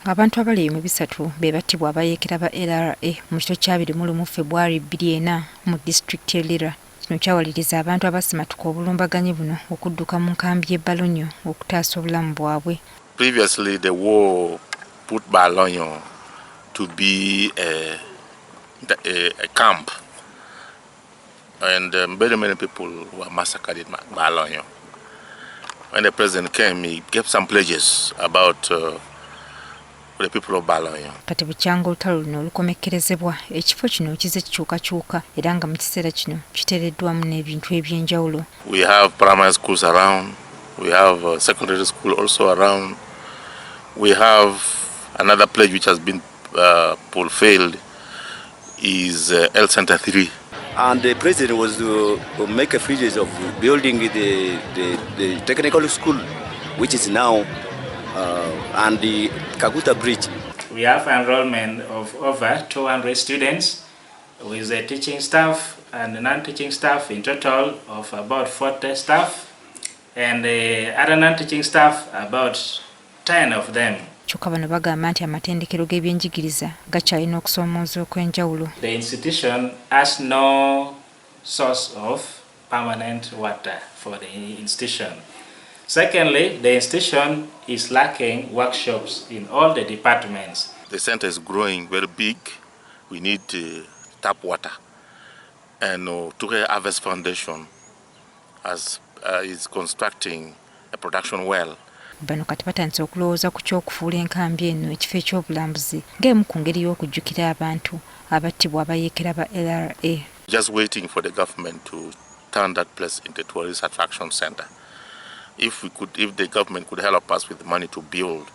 Abantu abali mu bisatu be battibwa abayeekera ba LRA mu kiro kya 21 February 2024 mu disitulikiti ya Lira. Kino kyawaliriza abantu abasimatuka obulumbaganyi buno okudduka mu nkambi y'e Barlonyo okutaasa obulamu bwabwe. Previously, the war put Barlonyo to be a camp, and very many people were massacred in Barlonyo. When the president came, he gave some pledges about the people of Barlonyo. Kati bukyanga olutalo luno olukomekkerezebwa ekifo kino kize kikyukakyuka era nga mu kiseera kino kiteereddwamu n'ebintu eby'enjawulo. We have primary schools around, we have secondary school also around, we have another pledge which has been fulfilled is Health Center 3. And the president was to make a pledge of building the technical school, which is now and the Kaguta Bridge. We have enrollment of over 200 students with a teaching staff and non-teaching staff in total of about 40 staff, and other non-teaching staff about 10 of them. Kyokka bano bagamba nti amatendekero g'ebyenjigiriza gakyalina okusoomooza okw'enjawulo. The institution has no source of permanent water for the institution. Secondly, the institution is lacking workshops in all the departments. The center is growing very big. We need tap water. And Tuke Harvest Foundation is constructing a production well. Bano kati batandise okulowooza ku ky'okufuula enkambi eno ekifo eky'obulambuzi ng'emu ku ngeri y'okujjukira abantu abattibwa abayeekera ba LRA. Just waiting for the government to turn that place into a tourist attraction center. If the government could help us with money to build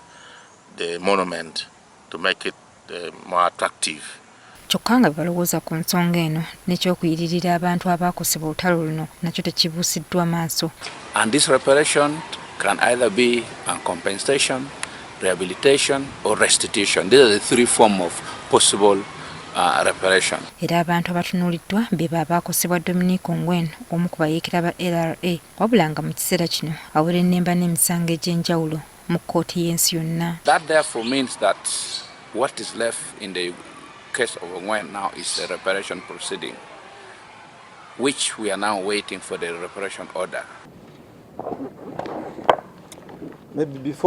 the monument to make it more attractive. Kyokka nga balowooza ku nsonga eno n'ekyokuyiririra abantu abaakosebwa olutalo luno nakyo tekibuusiddwa maaso. And this reparation can either be a compensation, rehabilitation or restitution. These are the three forms of possible reparation. Era abantu abatunuuliddwa be baakosebwa Dominic Ongwen omu ku bayeekera ba LRA wabula nga mu kiseera kino awera ennemba n'emisango egy'enjawulo mu kkooti y'ensi yonna. That therefore means that what is left in the case of Ongwen now is a reparation proceeding, which we are now waiting for the reparation order. Maybe before